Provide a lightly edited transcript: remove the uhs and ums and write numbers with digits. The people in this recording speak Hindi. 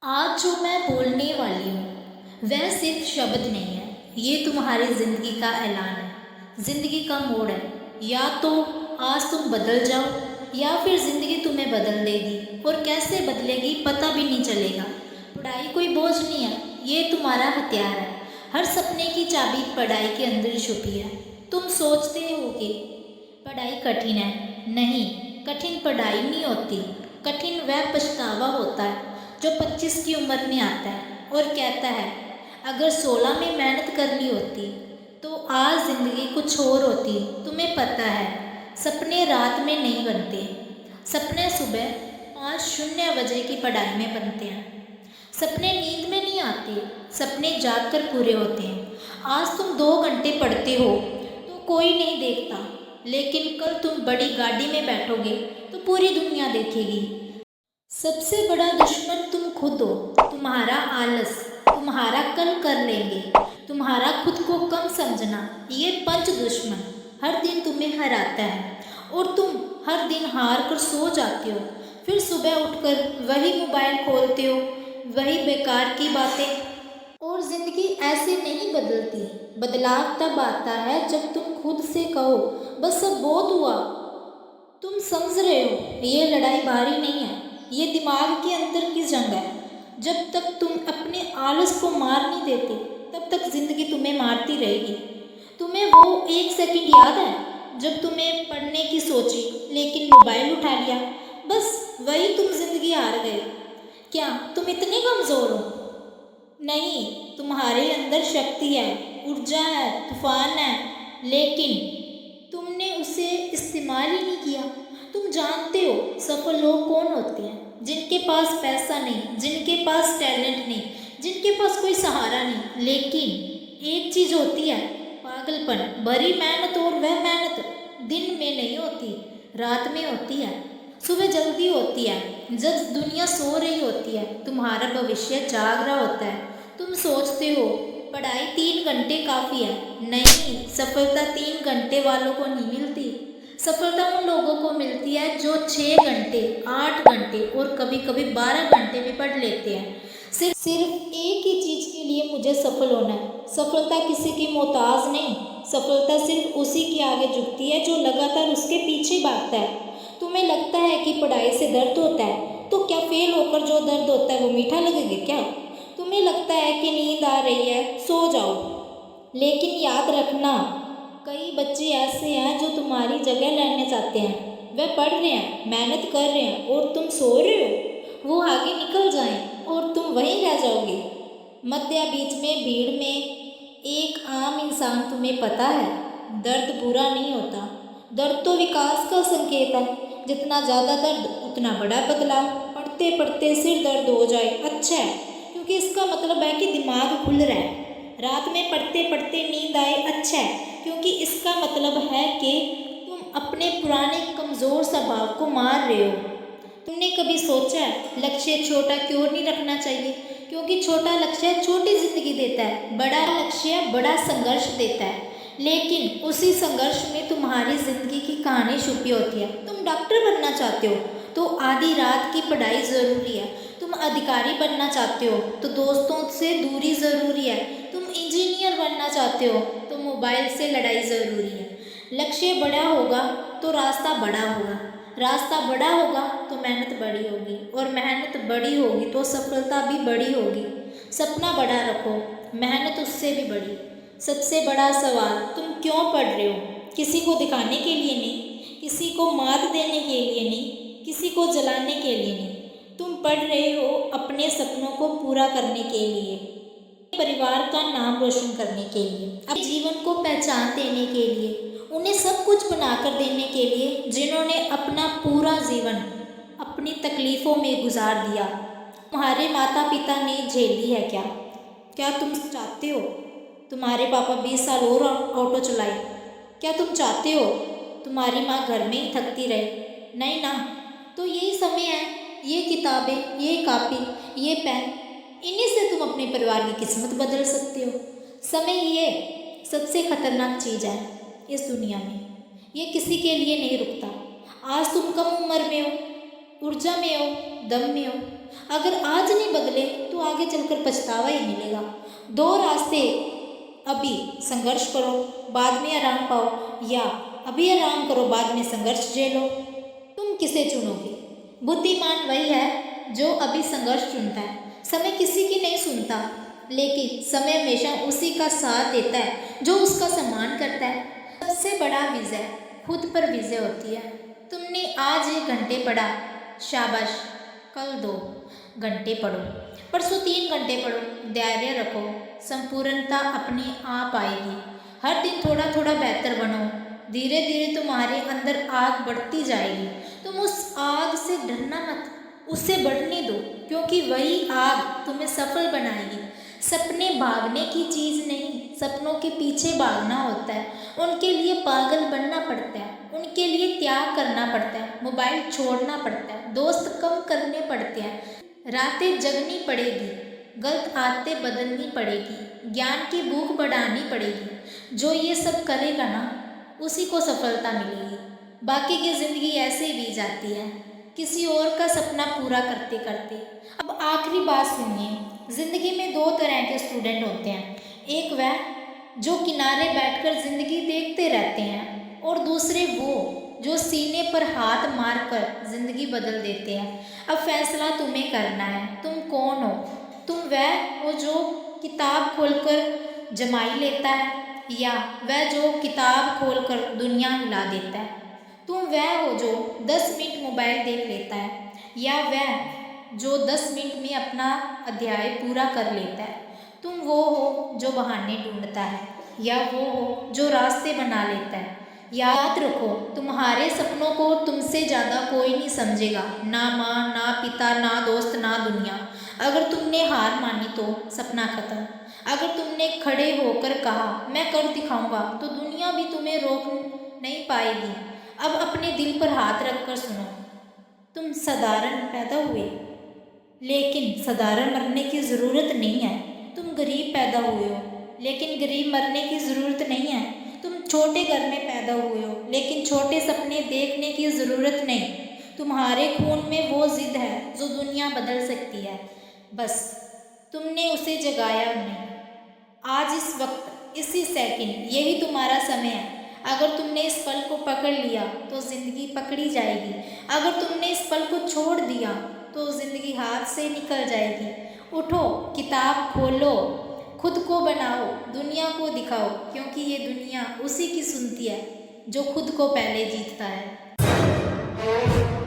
आज जो मैं बोलने वाली हूँ वह सिर्फ शब्द नहीं है, ये तुम्हारी ज़िंदगी का ऐलान है, ज़िंदगी का मोड़ है। या तो आज तुम बदल जाओ या फिर ज़िंदगी तुम्हें बदल देगी, और कैसे बदलेगी पता भी नहीं चलेगा। पढ़ाई कोई बोझ नहीं है, ये तुम्हारा हथियार है। हर सपने की चाबी पढ़ाई के अंदर ही छुपी है। तुम सोचते हो कि पढ़ाई कठिन है, नहीं, कठिन पढ़ाई नहीं होती। कठिन वह पछतावा होता है जो 25 की उम्र में आता है और कहता है अगर 16 में मेहनत करनी होती तो आज ज़िंदगी कुछ और होती। तुम्हें पता है, सपने रात में नहीं बनते, सपने सुबह 5:00 की पढ़ाई में बनते हैं। सपने नींद में नहीं आते, सपने जाग कर पूरे होते हैं। आज तुम 2 घंटे पढ़ते हो तो कोई नहीं देखता, लेकिन कल तुम बड़ी गाड़ी में बैठोगे तो पूरी दुनिया देखेगी। सबसे बड़ा दुश्मन तुम खुद हो, तुम्हारा आलस, तुम्हारा कल कर लेंगे, तुम्हारा खुद को कम समझना। ये पंच दुश्मन हर दिन तुम्हें हराता है और तुम हर दिन हार कर सो जाते हो। फिर सुबह उठकर वही मोबाइल खोलते हो, वही बेकार की बातें। और ज़िंदगी ऐसे नहीं बदलती, बदलाव तब आता है जब तुम खुद से कहो बस अब बहुत हुआ। तुम समझ रहे हो ये लड़ाई बाहरी नहीं है, ये दिमाग के अंदर की जंग है। जब तक तुम अपने आलस को मार नहीं देते तब तक जिंदगी तुम्हें मारती रहेगी। तुम्हें वो 1 सेकंड याद है जब तुम्हें पढ़ने की सोची लेकिन मोबाइल उठा लिया? बस वही तुम जिंदगी हार गए। क्या तुम इतने कमज़ोर हो? नहीं, तुम्हारे अंदर शक्ति है, ऊर्जा है, तूफान है, लेकिन तुमने उसे इस्तेमाल ही नहीं किया। तुम जानते हो सफल लोग कौन होते हैं? जिनके पास पैसा नहीं, जिनके पास टैलेंट नहीं, जिनके पास कोई सहारा नहीं, लेकिन एक चीज़ होती है, पागलपन भरी मेहनत। और वह मेहनत दिन में नहीं होती, रात में होती है। सुबह जल्दी होती है जब दुनिया सो रही होती है, तुम्हारा भविष्य जाग रहा होता है। तुम सोचते हो पढ़ाई 3 घंटे काफ़ी है, नहीं, सफलता 3 घंटे वालों को नहीं मिलती। सफलता उन लोगों को मिलती है जो 6 घंटे, 8 घंटे और कभी कभी 12 घंटे भी पढ़ लेते हैं। सिर्फ एक ही चीज़ के लिए मुझे सफल होना है। सफलता किसी की मोहताज नहीं, सफलता सिर्फ उसी के आगे झुकती है जो लगातार उसके पीछे भागता है। तुम्हें लगता है कि पढ़ाई से दर्द होता है, तो क्या फेल होकर जो दर्द होता है वो मीठा लगेगा क्या? तुम्हें लगता है कि नींद आ रही है, सो जाओ, लेकिन याद रखना, कई बच्चे ऐसे हैं जो तुम्हारी जगह लेना चाहते हैं। वे पढ़ रहे हैं, मेहनत कर रहे हैं और तुम सो रहे हो। वो आगे निकल जाएं और तुम वहीं रह जाओगे मध्य बीच में भीड़ में। एक आम इंसान, तुम्हें पता है, दर्द बुरा नहीं होता, दर्द तो विकास का संकेत है। जितना ज़्यादा दर्द उतना बड़ा बदलाव। पढ़ते पढ़ते सिर दर्द हो जाए अच्छा है, क्योंकि इसका मतलब है कि दिमाग खुल रहा है। रात में पढ़ते पढ़ते नींद आए अच्छा है, क्योंकि इसका मतलब है कि तुम अपने पुराने कमज़ोर स्वभाव को मार रहे हो। तुमने कभी सोचा है लक्ष्य छोटा क्यों नहीं रखना चाहिए? क्योंकि छोटा लक्ष्य छोटी ज़िंदगी देता है, बड़ा लक्ष्य बड़ा संघर्ष देता है। लेकिन उसी संघर्ष में तुम्हारी ज़िंदगी की कहानी छुपी होती है। तुम डॉक्टर बनना चाहते हो तो आधी रात की पढ़ाई ज़रूरी है। तुम अधिकारी बनना चाहते हो तो दोस्तों से दूरी ज़रूरी है। तुम इंजीनियर बनना चाहते हो तो मोबाइल से लड़ाई ज़रूरी है। लक्ष्य बड़ा होगा तो रास्ता बड़ा होगा, रास्ता बड़ा होगा तो मेहनत बड़ी होगी, और मेहनत बड़ी होगी तो सफलता भी बड़ी होगी। सपना बड़ा रखो, मेहनत उससे भी बड़ी। सबसे बड़ा सवाल, तुम क्यों पढ़ रहे हो? किसी को दिखाने के लिए नहीं, किसी को मात देने के लिए नहीं, किसी को जलाने के लिए नहीं। तुम पढ़ रहे हो अपने सपनों को पूरा करने के लिए, परिवार का नाम रोशन करने के लिए, अपने जीवन को पहचान देने के लिए, उन्हें सब कुछ बनाकर देने के लिए जिन्होंने अपना पूरा जीवन अपनी तकलीफ़ों में गुजार दिया। तुम्हारे माता पिता ने झेली है क्या? क्या तुम चाहते हो तुम्हारे पापा 20 साल और ऑटो चलाए? क्या तुम चाहते हो तुम्हारी माँ घर में ही थकती रहे? नहीं ना। तो यही समय है, ये किताबें, ये कापी, ये पेन, इन्हीं से तुम अपने परिवार की किस्मत बदल सकते हो। समय ये सबसे खतरनाक चीज़ है इस दुनिया में, ये किसी के लिए नहीं रुकता। आज तुम कम उम्र में हो, ऊर्जा में हो, दम में हो, अगर आज नहीं बदले तो आगे चलकर पछतावा ही मिलेगा। दो रास्ते, अभी संघर्ष करो बाद में आराम पाओ, या अभी आराम करो बाद में संघर्ष झेलो। तुम किसे चुनोगे? बुद्धिमान वही है जो अभी संघर्ष चुनता है। समय किसी की नहीं सुनता, लेकिन समय हमेशा उसी का साथ देता है जो उसका सम्मान करता है। सबसे बड़ा विजय खुद पर विजय होती है। तुमने आज 1 घंटे पढ़ा, शाबाश, कल 2 घंटे पढ़ो, परसों 3 घंटे पढ़ो। धैर्य रखो, संपूर्णता अपने आप आएगी। हर दिन थोड़ा थोड़ा बेहतर बनो। धीरे धीरे तुम्हारे अंदर आग बढ़ती जाएगी। तुम उस आग से डरना मत, उसे बढ़ने दो, क्योंकि वही आग तुम्हें सफल बनाएगी। सपने भागने की चीज़ नहीं, सपनों के पीछे भागना होता है। उनके लिए पागल बनना पड़ता है, उनके लिए त्याग करना पड़ता है, मोबाइल छोड़ना पड़ता है, दोस्त कम करने पड़ते हैं, रातें जगनी पड़ेगी, गलत आदतें बदलनी पड़ेगी, ज्ञान की भूख बढ़ानी पड़ेगी। जो ये सब करेगा ना, उसी को सफलता मिलेगी। बाकी की ज़िंदगी ऐसे ही बीत जाती है, किसी और का सपना पूरा करते करते। अब आखिरी बात सुनिए, ज़िंदगी में 2 तरह के स्टूडेंट होते हैं। एक वह जो किनारे बैठकर ज़िंदगी देखते रहते हैं, और दूसरे वो जो सीने पर हाथ मारकर ज़िंदगी बदल देते हैं। अब फैसला तुम्हें करना है, तुम कौन हो? तुम वह हो जो किताब खोलकर जमाई लेता है, या वह जो किताब खोलकर दुनिया हिला देता है? तुम वह हो जो 10 मिनट मोबाइल देख लेता है, या वह जो 10 मिनट में अपना अध्याय पूरा कर लेता है? तुम वो हो जो बहाने ढूंढता है, या वो हो जो रास्ते बना लेता है? याद रखो, तुम्हारे सपनों को तुमसे ज़्यादा कोई नहीं समझेगा, ना माँ, ना पिता, ना दोस्त, ना दुनिया। अगर तुमने हार मानी तो सपना खत्म। अगर तुमने खड़े होकर कहा मैं कर दिखाऊंगा, तो दुनिया भी तुम्हें रोक नहीं पाएगी। अब अपने दिल पर हाथ रखकर सुनो, तुम साधारण पैदा हुए, लेकिन साधारण मरने की ज़रूरत नहीं है। तुम गरीब पैदा हुए हो, लेकिन गरीब मरने की ज़रूरत नहीं है। तुम छोटे घर में पैदा हुए हो, लेकिन छोटे सपने देखने की ज़रूरत नहीं। तुम्हारे खून में वो जिद है जो दुनिया बदल सकती है, बस तुमने उसे जगाया नहीं। आज इस वक्त, इसी सेकंड, यही तुम्हारा समय है। अगर तुमने इस पल को पकड़ लिया तो ज़िंदगी पकड़ी जाएगी। अगर तुमने इस पल को छोड़ दिया तो ज़िंदगी हाथ से निकल जाएगी। उठो, किताब खोलो, खुद को बनाओ, दुनिया को दिखाओ, क्योंकि ये दुनिया उसी की सुनती है जो खुद को पहले जीतता है।